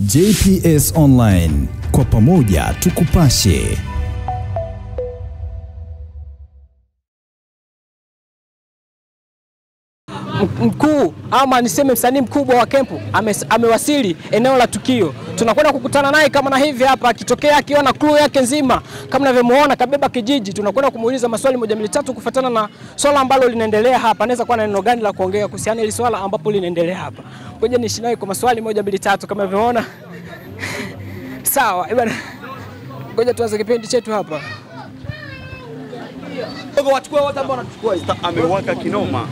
JPS Online, kwa pamoja tukupashe. Mkuu ama niseme msanii mkubwa wa kempu amewasili eneo la tukio. Tunakwenda kukutana naye kama na hivi hapa, akitokea akiona crew yake nzima kama mnavyomuona kabeba kijiji. Tunakwenda kumuuliza maswali moja mbili tatu kufuatana na swala ambalo linaendelea hapa. Anaweza kuwa na neno gani la kuongea kuhusiana ile swala ambapo linaendelea hapa. Ngoja niishi naye kwa maswali moja mbili tatu kama mnavyoona. Sawa, bwana. Ngoja tuanze kipindi chetu hapa. Wachukua wote ambao wanachukua amewaka kinoma.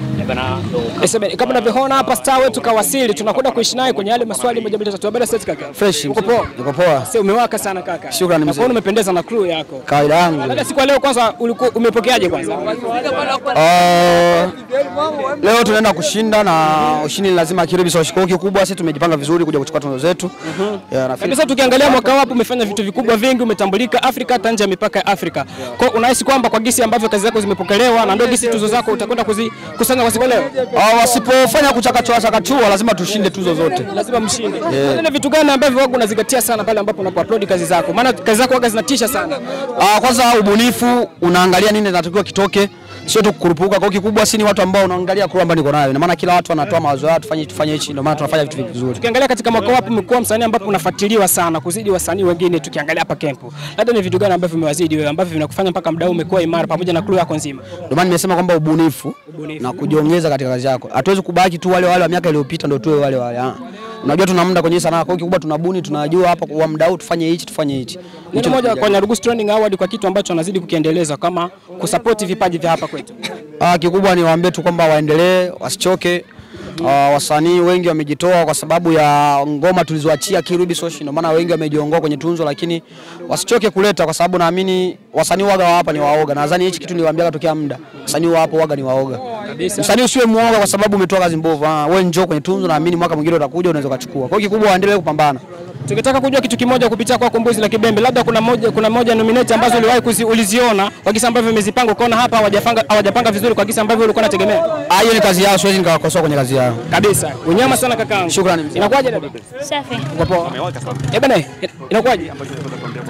Kama unavyoona hapa star wetu kawasili, tunakwenda kuishi naye kwenye yale maswali moja mbili tatu. Habari sasa kaka? Fresh. Uko poa? Uko poa. Sasa umewaka sana kaka. Shukrani mzee. Naona umependeza na crew yako. Kawaida yangu. Labda siku leo kwanza ulikuwa umepokeaje kwanza? Leo tunaenda kushinda na ushindi lazima Kirubi Social Show kikubwa. Sisi tumejipanga vizuri kuja kuchukua tuzo zetu. Sasa tukiangalia mwaka wapo umefanya vitu vikubwa vingi, umetambulika Afrika hata nje ya mipaka ya Afrika. Kwa unahisi kwamba kwa gisi ambavyo kazi zako zimepokelewa na ndio gisi tuzo zako utakwenda kuzikusanya kwa siku leo? Wasipofanya kuchakatua lazima tushinde tuzo zote. Lazima mshinde. Ni vitu gani ambavyo wako unazingatia sana pale ambapo unapo-upload kazi zako? Maana kazi zako waga zinatisha sana. Kwanza ubunifu, unaangalia nini inatakiwa kitoke, sio tu kukurupuka. Kwa kikubwa si ni watu ambao unaangalia crew ambayo niko nayo. Na maana kila watu wanatoa mawazo yao, tufanye hichi, ndio maana tunafanya vitu vizuri. Tukiangalia katika mwaka wapo umekuwa msanii ambapo unafuatiliwa sana kuzidi wasanii wengine tukiangalia hapa kempu. Labda ni vitu gani ambavyo vimewazidi wewe ambavyo vinakufanya mpaka mdau umekuwa imara pamoja na crew yako nzima? Ndio maana nimesema kwamba ubunifu na kujiongeza katika kazi yako. Hatuwezi kubaki tu wale wa miaka iliyopita ndio tuwe wale. Unajua tuna muda kwenye sanaa, kwa kikubwa tunabuni, tunajua hapa kwa mdau tufanye hichi. Ndio moja kwa Nyarugusu Trending Award kwa kitu ambacho anazidi kukiendeleza kama kusupport vipaji vya hapa kwetu. Kikubwa ni waambie tu kwamba waendelee, wasichoke. Wasanii wengi wamejitoa kwa sababu ya ngoma tulizoachia Kirubi Social, ndio maana wengi wamejiongoa kwenye tunzo, lakini wasichoke kuleta, kwa sababu naamini wasanii waga hapa ni waoga. Nadhani hichi kitu niliwaambia tokea muda, wasanii wa hapo waga ni waoga. Msanii usiwe muoga kwa sababu umetoa kazi mbovu. Wewe njoo kwenye tunzo, naamini mwaka mwingine utakuja unaweza kuchukua. Kwa hiyo kikubwa waendelee kupambana. Tungetaka kujua kitu kimoja kupitia kwa Kumbuzi la Kibembe. Labda kuna moja nominate ambazo uliwahi uliziona kwa kisa ambavyo umezipanga ukaona hapa hawajapanga vizuri kwa kisa ambavyo ulikuwa unategemea. Hiyo ni kazi yao, siwezi nikawakosoa kwenye kazi yao. Kabisa. Unyama sana kakaangu. Shukrani. Inakuaje dada? Safi. Uko poa? Bwana, inakuaje?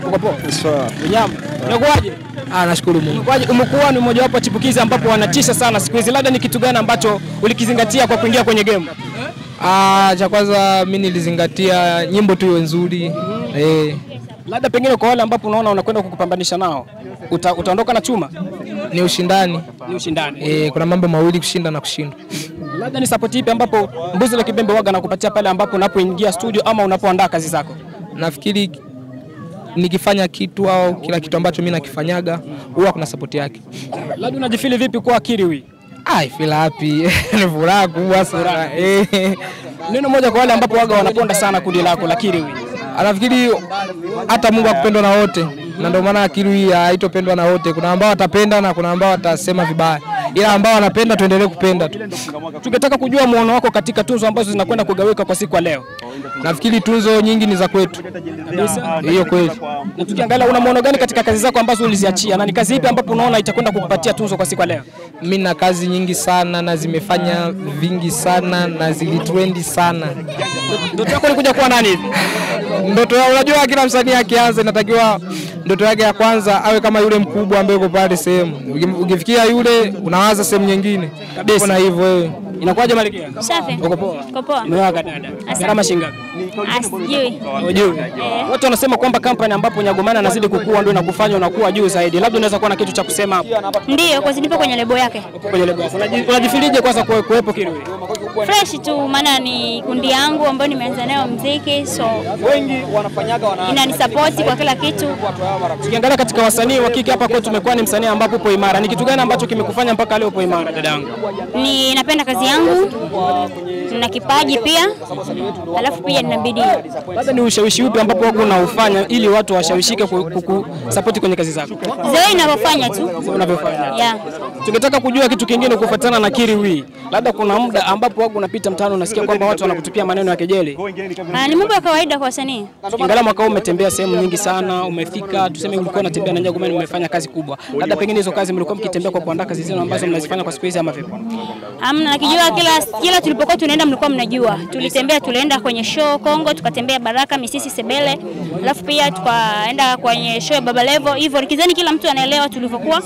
Uko poa? Sawa. Unyama. Inakuaje? Nashukuru Mungu. Inakuaje? Umekuwa ni mmoja wapo chipukizi ambapo wanatisha sana siku hizi. Labda ni kitu gani ambacho ulikizingatia kwa kuingia kwenye game? Cha kwanza mimi nilizingatia nyimbo tu nzuri. Labda pengine kwa wale ambapo unaona unakwenda kukupambanisha nao, utaondoka na chuma? Ni ushindani. Ni ushindani. Kuna mambo mawili, kushinda na kushindwa. Labda ni support ipi ambapo Mbuzi la Kibembe waga nakupatia pale ambapo unapoingia studio ama unapoandaa kazi zako? Nafikiri nikifanya kitu au kila kitu ambacho mimi nakifanyaga huwa kuna support yake. Labda unajifili vipi kwa Kiriwi? Feel happy. Ni furaha kubwa sana. Neno moja kwa wale ambapo waga wanaponda sana kundi lako la Kiriwi. Anafikiri hata Mungu akupendwa na wote. Na ndio maana Kiriwi haitopendwa na wote. Kuna ambao watapenda na kuna ambao watasema vibaya. Ila ambao wanapenda tuendelee kupenda tu. Tungetaka kujua muono wako katika tunzo ambazo zinakwenda kugawika kwa siku ya leo. Nafikiri tunzo nyingi ni za kwetu. Hiyo kweli. Na tukiangalia una muono gani katika kazi zako ambazo uliziachia na ni kazi ipi ambapo unaona itakwenda kukupatia tunzo kwa siku ya leo? Mimi na kazi nyingi sana na zimefanya vingi sana na zilitrendi sana. Ndoto yako ni kuja kuwa nani hivi? Ndoto yao, unajua kila msanii akianza inatakiwa ndoto yake ya kwanza awe kama yule mkubwa ambaye yuko pale sehemu. Ukifikia yule unawaza sehemu nyingine. Kabisa. Na hivyo wewe. Inakuwaje Malikia? Safi. Uko poa? Uko poa. Umewaka dada. Gharama shilingi ngapi? Asijui. Unajui. Watu wanasema kwamba kampani ambapo Nyagomana anazidi kukua ndio inakufanya unakuwa juu zaidi. Labda unaweza kuwa na kitu cha kusema hapo. Ndio, kwa nipo kwenye lebo yake. Kwenye lebo yako. Unajifilije kwanza kuwepo Kiriwi? Fresh tu, maana ni kundi yangu ambayo nimeanza nayo muziki, so wengi wanafanyaga inanisupport kwa kila kitu. Tukiangalia katika wasanii wa kike hapa kwetu tumekuwa ni msanii ambapo upo imara. Ni kitu gani ambacho kimekufanya mpaka leo upo imara dadangu? Ni napenda kazi yangu. Na kipaji pia. Alafu pia nina bidii. Sasa ni ushawishi upi ambapo wako unaufanya ili watu washawishike kukusupport kwenye kazi zako? Zoe ninavyofanya tu. Unavyofanya. Yeah. Tungetaka kujua kitu kingine kufuatana na Kiriwi. Labda kuna muda ambapo Kempu wangu unapita mtaani unasikia kwamba watu wanakutupia maneno ya kejeli? Ni mambo ya kawaida kwa wasanii. Ingawa mwaka huu umetembea sehemu nyingi sana, umefika, tuseme ulikuwa unatembea na Ngoma, umefanya kazi kubwa. Labda pengine hizo kazi mlikuwa mkitembea kwa kuandaa kazi zenu ambazo mnazifanya kwa siku hizi ama vipi? Amna, nakijua kila tulipokuwa tunaenda mlikuwa mnajua. Tulitembea, tulienda kwenye show Kongo, tukatembea Baraka, Misisi, Sebele. Alafu pia tukaenda kwenye show ya Baba Levo. Hivyo nikizani kila mtu anaelewa tulivyokuwa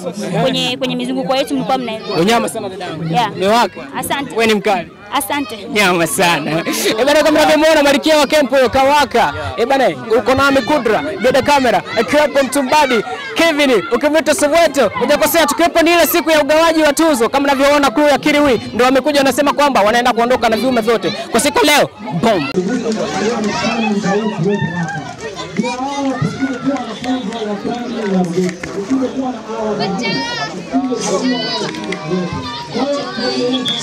kwenye mizunguko yetu mlikuwa mnaelewa. Unyama sana dadangu. Yeah. Ni wako. Asante. Wewe ni mkali. Asante. Nyama sana. Bwana, kama unavyomuona Malkia wa Kempu huyo kawaka. Bwana, uko na Mikudra, Beda Camera, Akiwepo Mtumbadi, Kevin, ukimwita Soweto, hujakosea. Tukiwepo ni ile siku ya ugawaji wa tuzo, kama unavyoona crew ya Kiriwi ndio wamekuja wanasema kwamba wanaenda kuondoka na viume vyote. Kwa siku leo, boom.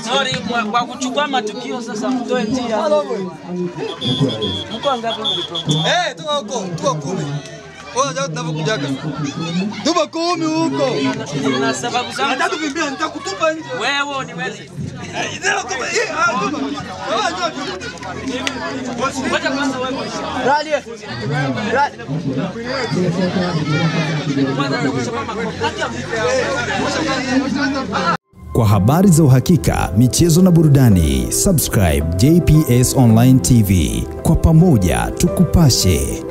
Sorry kwa kuchukua matukio sasa mtoe njia. Mko ngapi mlipo? Tuko 10. Wewe unajua tunavyokujaga. Tuko 10 huko. Na sababu zangu. Nataka vimbia nitakutupa nje. Wewe ni wewe. Ngoja kwanza wewe. Radi. Kwa habari za uhakika, michezo na burudani, subscribe JPS Online TV. Kwa pamoja tukupashe.